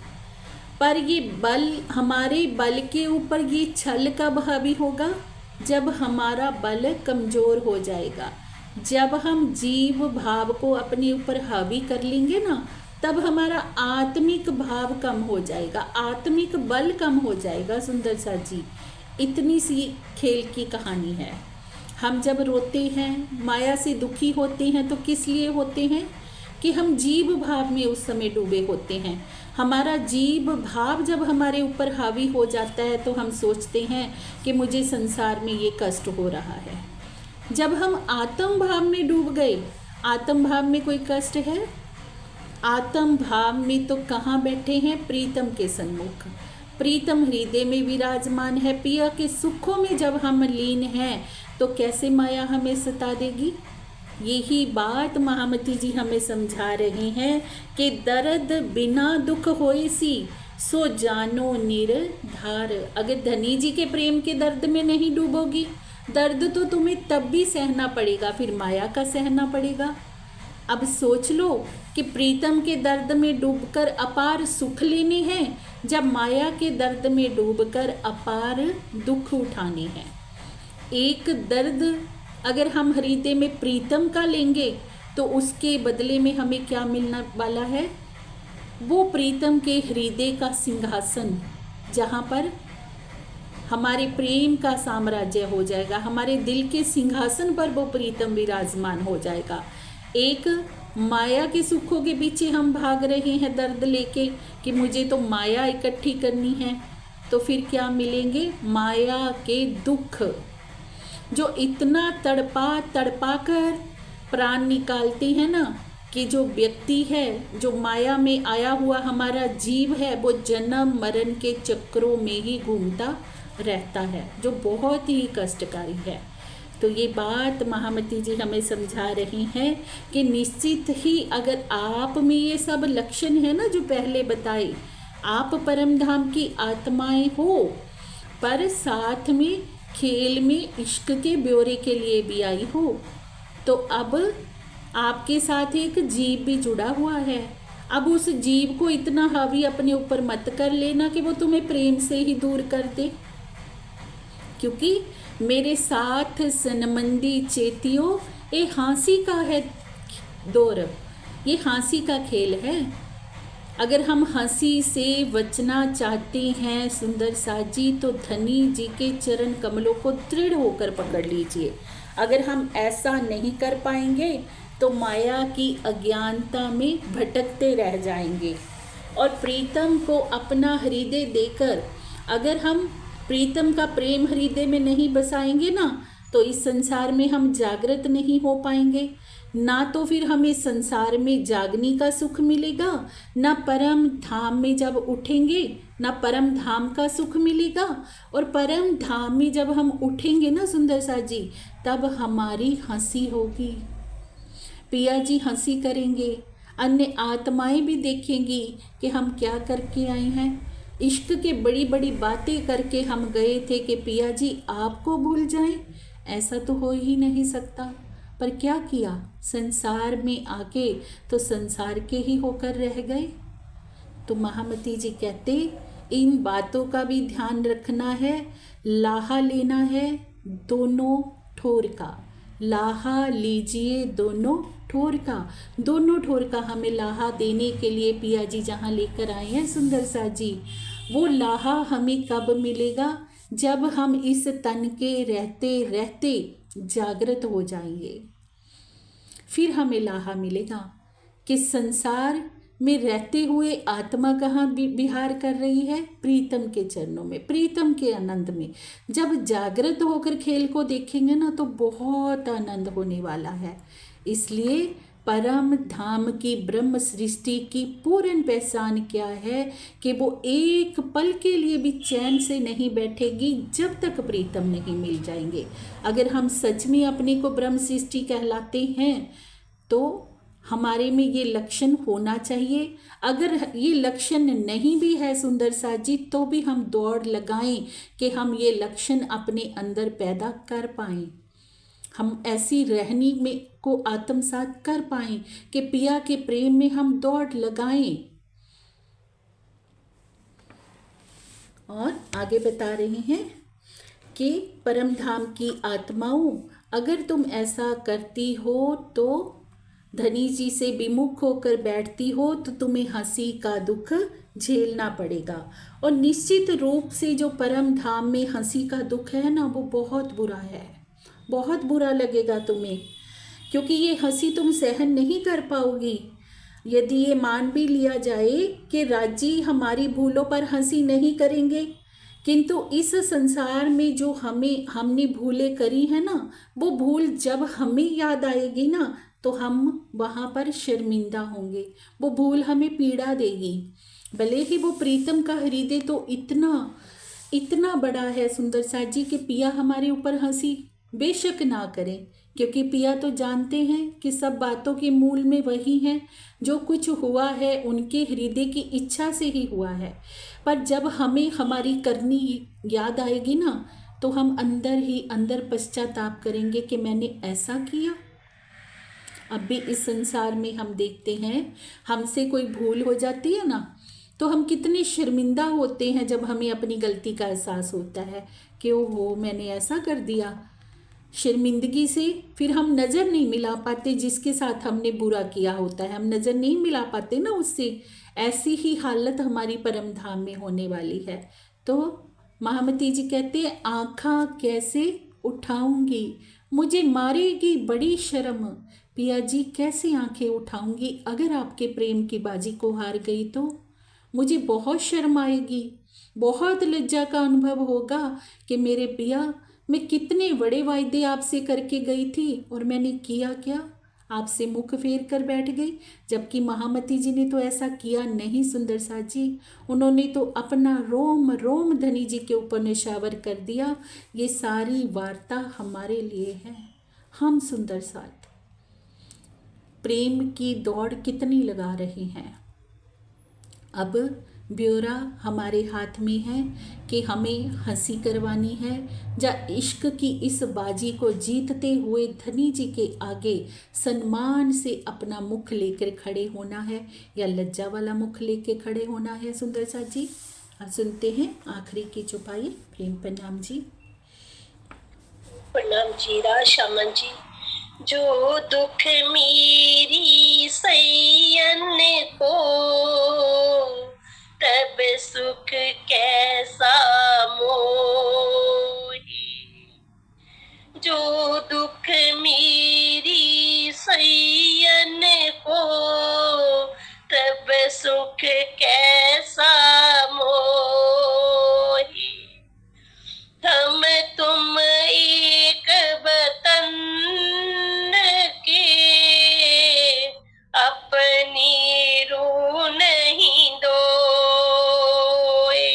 पर ये बल, हमारे बल के ऊपर ये छल कब हावी होगा? जब हमारा बल कमज़ोर हो जाएगा, जब हम जीव भाव को अपने ऊपर हावी कर लेंगे ना, तब हमारा आत्मिक भाव कम हो जाएगा, आत्मिक बल कम हो जाएगा। सुंदर सा जी, इतनी सी खेल की कहानी है। हम जब रोते हैं, माया से दुखी होते हैं तो किस लिए होते हैं? कि हम जीव भाव में उस समय डूबे होते हैं। हमारा जीव भाव जब हमारे ऊपर हावी हो जाता है तो हम सोचते हैं कि मुझे संसार में ये कष्ट हो रहा है। जब हम आत्म भाव में डूब गए, आत्म भाव में कोई कष्ट है? आत्म भाव में तो कहाँ बैठे हैं? प्रीतम के सन्मुख, प्रीतम हृदय में विराजमान है। पिया के सुखों में जब हम लीन हैं तो कैसे माया हमें सता देगी? यही बात महामती जी हमें समझा रहे हैं कि दर्द बिना दुख होए सी सो जानो निर्धार। अगर धनी जी के प्रेम के दर्द में नहीं डूबोगी, दर्द तो तुम्हें तब भी सहना पड़ेगा, फिर माया का सहना पड़ेगा। अब सोच लो कि प्रीतम के दर्द में डूबकर अपार सुख लेने हैं, जब माया के दर्द में डूबकर अपार दुख उठाने हैं। एक दर्द अगर हम हृदय में प्रीतम का लेंगे तो उसके बदले में हमें क्या मिलने वाला है? वो प्रीतम के हृदय का सिंहासन, जहाँ पर हमारे प्रेम का साम्राज्य हो जाएगा, हमारे दिल के सिंहासन पर वो प्रीतम विराजमान हो जाएगा। एक माया के सुखों के पीछे हम भाग रहे हैं दर्द लेके कि मुझे तो माया इकट्ठी करनी है, तो फिर क्या मिलेंगे? माया के दुख, जो इतना तड़पा तड़पा कर प्राण निकालती है ना, कि जो व्यक्ति है, जो माया में आया हुआ हमारा जीव है, वो जन्म मरण के चक्रों में ही घूमता रहता है, जो बहुत ही कष्टकारी है। तो ये बात महामती जी हमें समझा रही हैं कि निश्चित ही अगर आप में ये सब लक्षण है ना जो पहले बताए, आप परम धाम की आत्माएं हो, पर साथ में खेल में इश्क के ब्यौरे के लिए भी आई हो, तो अब आपके साथ एक जीव भी जुड़ा हुआ है। अब उस जीव को इतना हावी अपने ऊपर मत कर लेना कि वो तुम्हें प्रेम से ही दूर कर दे, क्योंकि मेरे साथ सनमंदी चेतियो, ये हंसी का है दौर, ये हंसी का खेल है। अगर हम हंसी से बचना चाहते हैं सुंदर साजी, तो धनी जी के चरण कमलों को दृढ़ होकर पकड़ लीजिए। अगर हम ऐसा नहीं कर पाएंगे तो माया की अज्ञानता में भटकते रह जाएंगे। और प्रीतम को अपना हृदय देकर अगर हम प्रीतम का प्रेम हृदय में नहीं बसाएंगे ना, तो इस संसार में हम जागृत नहीं हो पाएंगे। ना तो फिर हमें संसार में जागने का सुख मिलेगा, ना परम धाम में जब उठेंगे ना परम धाम का सुख मिलेगा। और परम धाम में जब हम उठेंगे ना सुंदर सा जी, तब हमारी हंसी होगी, पिया जी हंसी करेंगे, अन्य आत्माएं भी देखेंगी कि हम क्या करके आए हैं। इश्क के बड़ी बड़ी बातें करके हम गए थे कि पिया जी आपको भूल जाएं, ऐसा तो हो ही नहीं सकता। पर क्या किया, संसार में आके तो संसार के ही होकर रह गए। तो महामती जी कहते इन बातों का भी ध्यान रखना है, लाहा लेना है दोनों ठोर का, लाहा लीजिए दोनों ठोर का। दोनों ठोर का हमें लाहा देने के लिए पिया जी जहाँ लेकर आए हैं सुंदर सा जी, वो लाहा हमें कब मिलेगा? जब हम इस तन के रहते रहते जागृत हो जाएंगे, फिर हमें लाहा मिलेगा कि संसार में रहते हुए आत्मा कहाँ विहार कर रही है? प्रीतम के चरणों में, प्रीतम के आनंद में। जब जागृत होकर खेल को देखेंगे ना, तो बहुत आनंद होने वाला है। इसलिए परम धाम की ब्रह्म सृष्टि की पूर्ण पहचान क्या है कि वो एक पल के लिए भी चैन से नहीं बैठेगी जब तक प्रीतम नहीं मिल जाएंगे। अगर हम सच में अपने को ब्रह्म सृष्टि कहलाते हैं तो हमारे में ये लक्षण होना चाहिए। अगर ये लक्षण नहीं भी है सुंदर सा जी, तो भी हम दौड़ लगाएं कि हम ये लक्षण अपने अंदर पैदा कर पाएं, हम ऐसी रहनी में को आत्मसात कर पाएं कि पिया के प्रेम में हम दौड़ लगाएं। और आगे बता रहे हैं कि परम धाम की आत्माओं, अगर तुम ऐसा करती हो तो धनी जी से विमुख होकर बैठती हो तो तुम्हें हंसी का दुख झेलना पड़ेगा। और निश्चित रूप से जो परम धाम में हंसी का दुख है ना, वो बहुत बुरा है, बहुत बुरा लगेगा तुम्हें, क्योंकि ये हंसी तुम सहन नहीं कर पाओगी। यदि ये मान भी लिया जाए कि राजी हमारी भूलों पर हंसी नहीं करेंगे, किंतु इस संसार में जो हमने भूलें करी है ना, वो भूल जब हमें याद आएगी ना, तो हम वहाँ पर शर्मिंदा होंगे, वो भूल हमें पीड़ा देगी। भले ही वो प्रीतम का हृदय तो इतना बड़ा है सुंदर सा जी कि पिया हमारे ऊपर हंसी बेशक ना करें, क्योंकि पिया तो जानते हैं कि सब बातों के मूल में वही हैं, जो कुछ हुआ है उनके हृदय की इच्छा से ही हुआ है। पर जब हमें हमारी करनी याद आएगी ना, तो हम अंदर ही अंदर पश्चाताप करेंगे कि मैंने ऐसा किया, अब भी इस संसार में हम देखते हैं, हमसे कोई भूल हो जाती है ना, तो हम कितने शर्मिंदा होते हैं जब हमें अपनी गलती का एहसास होता है कि ओहो मैंने ऐसा कर दिया। शर्मिंदगी से फिर हम नज़र नहीं मिला पाते जिसके साथ हमने बुरा किया होता है, हम नज़र नहीं मिला पाते ना उससे। ऐसी ही हालत हमारी परम धाम में होने वाली है। तो महामती जी कहते हैं, आँखा कैसे उठाऊंगी, मुझे मारेगी बड़ी शर्म। पिया जी कैसे आंखें उठाऊंगी, अगर आपके प्रेम की बाजी को हार गई तो मुझे बहुत शर्म आएगी, बहुत लज्जा का अनुभव होगा कि मेरे पिया, मैं कितने बड़े वायदे आपसे करके गई थी और मैंने किया क्या, आपसे मुख फेर कर बैठ गई। जबकि महामती जी ने तो ऐसा किया नहीं सुंदर साथ जी, उन्होंने तो अपना रोम रोम धनी जी के ऊपर निशावर कर दिया। ये सारी वार्ता हमारे लिए है। हम सुंदर साथ प्रेम की दौड़ कितनी लगा रहे हैं। अब ब्योरा हमारे हाथ में है कि हमें हंसी करवानी है या इश्क की इस बाजी को जीतते हुए धनी जी के आगे सम्मान से अपना मुख लेकर खड़े होना है या लज्जा वाला मुख लेकर खड़े होना है। सुंदर सा जी अब सुनते हैं आखिरी की चौपाई। प्रेम प्रणाम जी। प्रणाम जी राशामन जी। जो दुख मेरी सैयन को, तब सुख कैसा मोही। जो दुख मेरी सैयन को, तब सुख कैसा मोही। हम तुम एक वतन के, अपनी रूह नहीं दोए।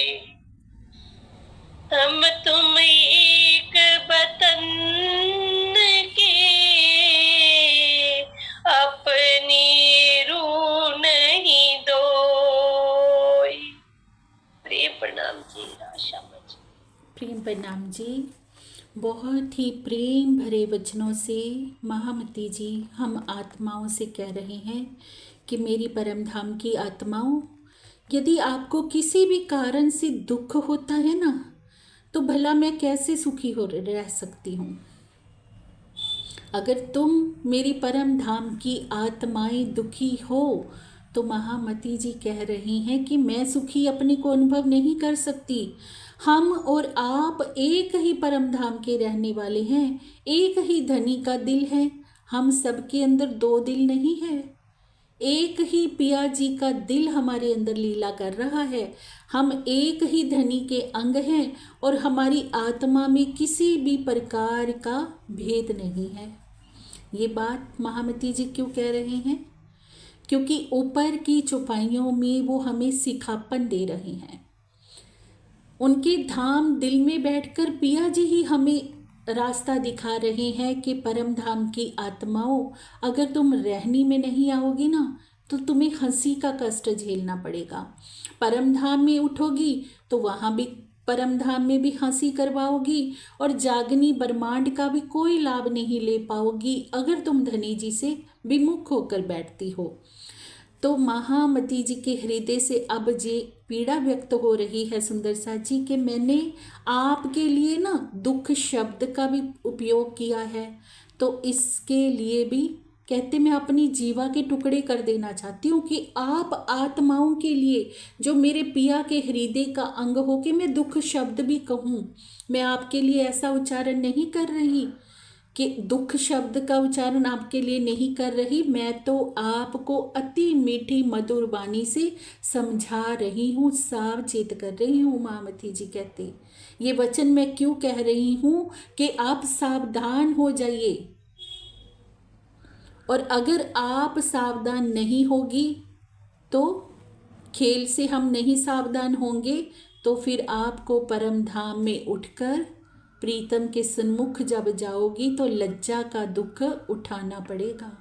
हम तुम एक वतन के, अपनी रूह नहीं दोए। प्रेम प्रणाम जी राशामा जी। प्रेम प्रणाम जी। बहुत ही प्रेम भरे वचनों से महामती जी हम आत्माओं से कह रहे हैं कि मेरी परम धाम की आत्माओं, यदि आपको किसी भी कारण से दुख होता है ना, तो भला मैं कैसे सुखी हो रह सकती हूँ। अगर तुम मेरी परम धाम की आत्माएं दुखी हो, तो महामती जी कह रही हैं कि मैं सुखी अपने को अनुभव नहीं कर सकती। हम और आप एक ही परम धाम के रहने वाले हैं, एक ही धनी का दिल है। हम सबके अंदर दो दिल नहीं है, एक ही पिया जी का दिल हमारे अंदर लीला कर रहा है। हम एक ही धनी के अंग हैं और हमारी आत्मा में किसी भी प्रकार का भेद नहीं है। ये बात महामती जी क्यों कह रहे हैं? क्योंकि ऊपर की चौपाइयों में वो हमें सिखापन दे रहे हैं। उनके धाम दिल में बैठकर पिया जी ही हमें रास्ता दिखा रहे हैं कि परम धाम की आत्माओं, अगर तुम रहनी में नहीं आओगी ना, तो तुम्हें हंसी का कष्ट झेलना पड़ेगा। परम धाम में उठोगी तो वहाँ भी परम धाम में भी हंसी करवाओगी और जागनी ब्रह्मांड का भी कोई लाभ नहीं ले पाओगी अगर तुम धनी जी से विमुख होकर बैठती हो। तो महामती जी के हृदय से अब ये पीड़ा व्यक्त हो रही है सुंदर सा जी कि मैंने आपके लिए ना दुख शब्द का भी उपयोग किया है, तो इसके लिए भी कहते मैं अपनी जीवा के टुकड़े कर देना चाहती हूँ कि आप आत्माओं के लिए जो मेरे पिया के हृदय का अंग हो कि मैं दुख शब्द भी कहूँ। मैं आपके लिए ऐसा उच्चारण नहीं कर रही कि दुख शब्द का उच्चारण आपके लिए नहीं कर रही, मैं तो आपको अति मीठी मधुर वाणी से समझा रही हूँ, सावचेत कर रही हूँ। महामती जी कहते ये वचन मैं क्यों कह रही हूँ कि आप सावधान हो जाइए, और अगर आप सावधान नहीं होगी तो खेल से हम नहीं सावधान होंगे तो फिर आपको परम धाम में उठकर प्रीतम के सन्मुख जब जाओगी तो लज्जा का दुख उठाना पड़ेगा।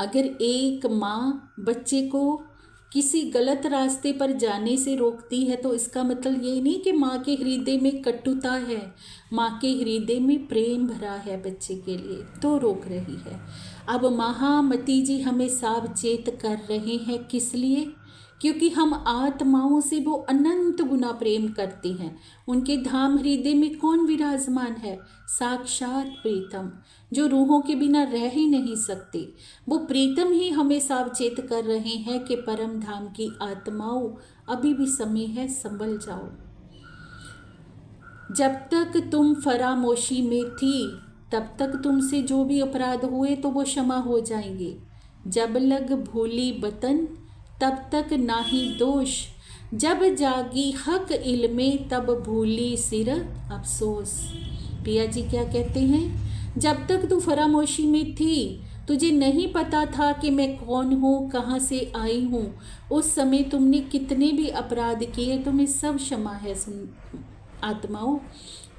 अगर एक माँ बच्चे को किसी गलत रास्ते पर जाने से रोकती है, तो इसका मतलब ये नहीं कि माँ के हृदय में कटुता है, माँ के हृदय में प्रेम भरा है बच्चे के लिए, तो रोक रही है। अब महामती जी हमें सावचेत कर रहे हैं, किस लिए? क्योंकि हम आत्माओं से वो अनंत गुना प्रेम करते हैं। उनके धाम हृदय में कौन विराजमान है? साक्षात प्रीतम, जो रूहों के बिना रह ही नहीं सकते। वो प्रीतम ही हमें सावचेत कर रहे हैं कि परम धाम की आत्माओं, अभी भी समय है, संभल जाओ। जब तक तुम फरामोशी में थी, तब तक तुमसे जो भी अपराध हुए तो वो क्षमा हो जाएंगे। जब लग भूली बतन, तब तक नाही दोष। जब जागी हक इल्मे, तब भूली सिर अफसोस। पिया जी क्या कहते हैं? जब तक तू फरामोशी में थी, तुझे नहीं पता था कि मैं कौन हूँ, कहाँ से आई हूँ, उस समय तुमने कितने भी अपराध किए, तुम्हें सब क्षमा है आत्माओं।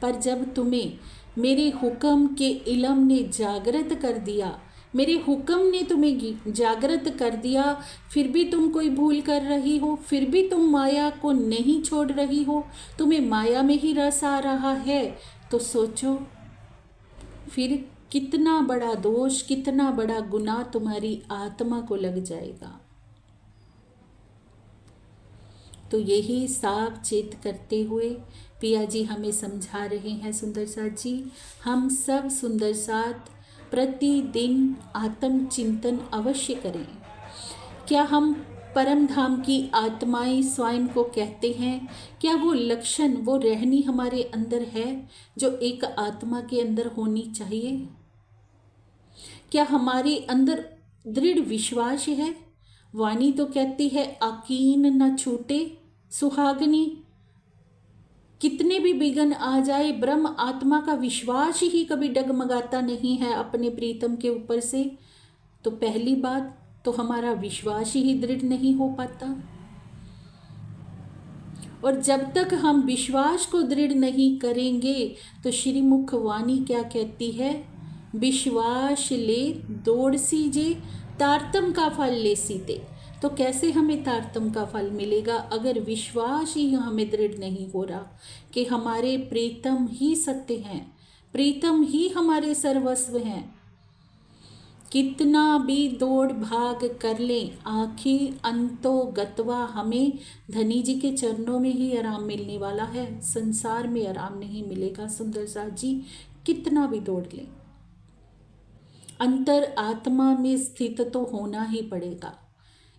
पर जब तुम्हें मेरे हुक्म के इल्म ने जागृत कर दिया, मेरे हुक्म ने तुम्हें जागृत कर दिया, फिर भी तुम कोई भूल कर रही हो, फिर भी तुम माया को नहीं छोड़ रही हो, तुम्हें माया में ही रस आ रहा है, तो सोचो फिर कितना बड़ा दोष, कितना बड़ा गुनाह तुम्हारी आत्मा को लग जाएगा। तो यही सावचेत करते हुए पिया जी हमें समझा रहे हैं सुंदर साथ जी। हम सब सुंदर साथ प्रतिदिन आत्म चिंतन अवश्य करें। क्या हम परम धाम की आत्माएं स्वयं को कहते हैं? क्या वो लक्षण, वो रहनी हमारे अंदर है जो एक आत्मा के अंदर होनी चाहिए? क्या हमारे अंदर दृढ़ विश्वास है? वाणी तो कहती है अकीन न छूटे सुहागनी। कितने भी विघ्न आ जाए, ब्रह्म आत्मा का विश्वास ही कभी डगमगाता नहीं है अपने प्रीतम के ऊपर से। तो पहली बात तो हमारा विश्वास ही दृढ़ नहीं हो पाता, और जब तक हम विश्वास को दृढ़ नहीं करेंगे तो श्रीमुख वाणी क्या कहती है? विश्वास ले दौड़ सीजे, तारतम का फल ले सीते। तो कैसे हमें तारतम का फल मिलेगा अगर विश्वास ही हमें दृढ़ नहीं हो रहा कि हमारे प्रीतम ही सत्य हैं, प्रीतम ही हमारे सर्वस्व हैं। कितना भी दौड़ भाग कर लें, आखिर अंतो गतवा हमें धनी जी के चरणों में ही आराम मिलने वाला है, संसार में आराम नहीं मिलेगा। सुंदर साथ जी कितना भी दौड़ लें, अंतर आत्मा में स्थित तो होना ही पड़ेगा।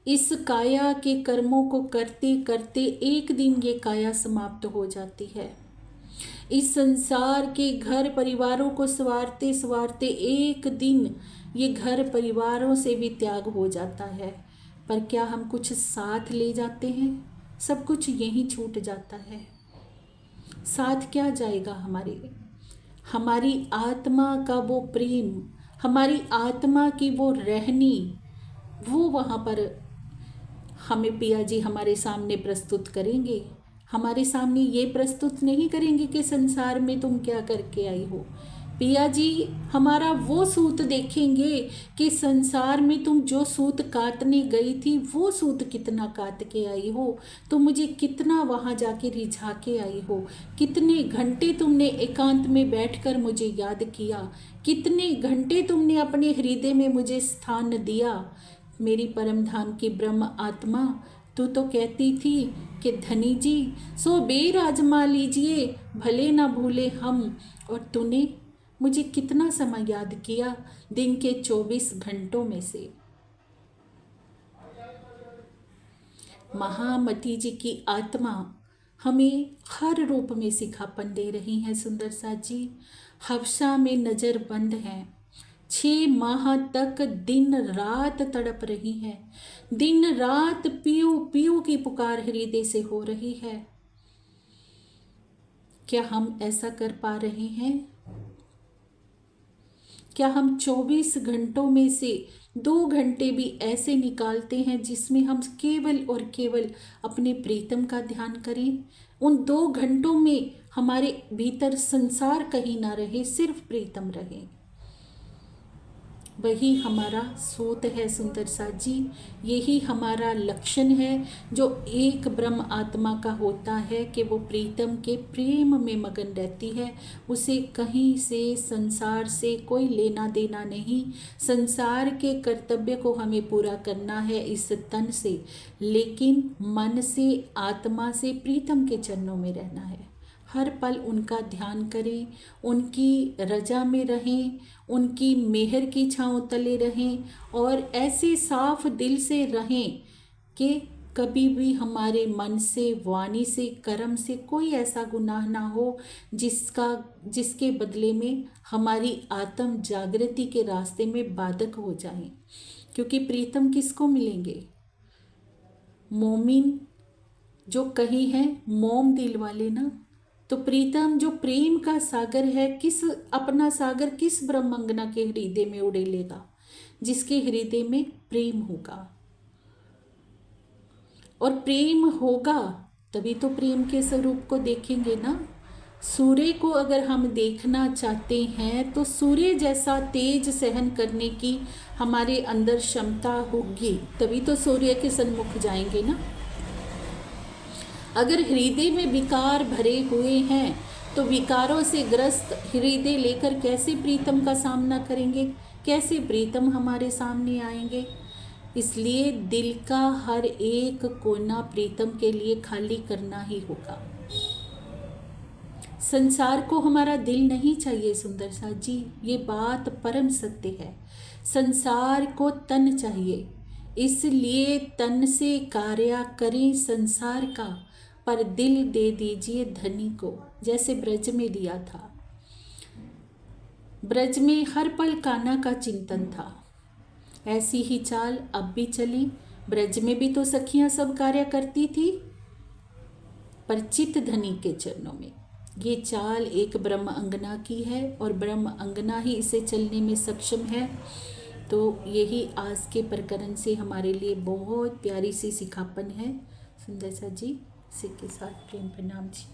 इस काया के कर्मों को करते करते एक दिन ये काया समाप्त हो जाती है। इस संसार के घर परिवारों को संवारते संवारते एक दिन ये घर परिवारों से भी त्याग हो जाता है। पर क्या हम कुछ साथ ले जाते हैं? सब कुछ यहीं छूट जाता है। साथ क्या जाएगा हमारे? हमारी आत्मा का वो प्रेम, हमारी आत्मा की वो रहनी, वो वहाँ पर हमें पिया जी हमारे सामने प्रस्तुत करेंगे। हमारे सामने ये प्रस्तुत नहीं करेंगे कि संसार में तुम क्या करके आई हो। पिया जी हमारा वो सूत देखेंगे कि संसार में तुम जो सूत काटने गई थी वो सूत कितना काट के आई हो, तो मुझे कितना वहाँ जाके रिझा के आई हो, कितने घंटे तुमने एकांत में बैठकर मुझे याद किया, कितने घंटे तुमने अपने हृदय में मुझे स्थान दिया। मेरी परम धाम की ब्रह्म आत्मा, तू तो कहती थी कि धनी जी सो बेर आजमा लीजिए, भले ना भूले हम, और तूने मुझे कितना समय याद किया दिन के 24 घंटों में से। महामती जी की आत्मा हमें हर रूप में सिखापन दे रही हैं। सुंदर साथ जी हफ्सा में नज़र बंद है, 6 माह तक दिन रात तड़प रही है, दिन रात पीऊ पीऊ की पुकार हृदय से हो रही है। क्या हम ऐसा कर पा रहे हैं? क्या हम 24 घंटों में से 2 घंटे भी ऐसे निकालते हैं जिसमें हम केवल और केवल अपने प्रीतम का ध्यान करें? उन 2 घंटों में हमारे भीतर संसार कहीं ना रहे, सिर्फ प्रीतम रहे। वही हमारा सूत है सुंदर साथ जी। यही हमारा लक्षण है जो एक ब्रह्म आत्मा का होता है कि वो प्रीतम के प्रेम में मगन रहती है। उसे कहीं से संसार से कोई लेना देना नहीं। संसार के कर्तव्य को हमें पूरा करना है इस तन से, लेकिन मन से आत्मा से प्रीतम के चरणों में रहना है। हर पल उनका ध्यान करें, उनकी रजा में रहें, उनकी मेहर की छाँव तले रहें और ऐसे साफ दिल से रहें कि कभी भी हमारे मन से, वाणी से, कर्म से कोई ऐसा गुनाह ना हो जिसके बदले में हमारी आत्म जागृति के रास्ते में बाधक हो जाए। क्योंकि प्रीतम किसको मिलेंगे? मोमिन जो कहीं है मोम दिल वाले ना। तो प्रीतम जो प्रेम का सागर है, अपना सागर किस ब्रह्मांगना के हृदय में उड़ेलेगा? जिसके हृदय में प्रेम होगा। और प्रेम होगा तभी तो प्रेम के स्वरूप को देखेंगे ना। सूर्य को अगर हम देखना चाहते हैं तो सूर्य जैसा तेज सहन करने की हमारे अंदर क्षमता होगी, तभी तो सूर्य के सन्मुख जाएंगे ना। अगर हृदय में विकार भरे हुए हैं तो विकारों से ग्रस्त हृदय लेकर कैसे प्रीतम का सामना करेंगे? कैसे प्रीतम हमारे सामने आएंगे? इसलिए दिल का हर एक कोना प्रीतम के लिए खाली करना ही होगा। संसार को हमारा दिल नहीं चाहिए सुंदर साथ जी, ये बात परम सत्य है। संसार को तन चाहिए, इसलिए तन से कार्य करें संसार का, पर दिल दे दीजिए धनी को, जैसे ब्रज में दिया था। ब्रज में हर पल कान्हा का चिंतन था। ऐसी ही चाल अब भी चली। ब्रज में भी तो सखियां सब कार्य करती थी, पर चित धनी के चरणों में। ये चाल एक ब्रह्म अंगना की है और ब्रह्म अंगना ही इसे चलने में सक्षम है। तो यही आज के प्रकरण से हमारे लिए बहुत प्यारी सी सिखापन है सुंदर सा जी। इसी के साथ प्रेम प्रणाम जी।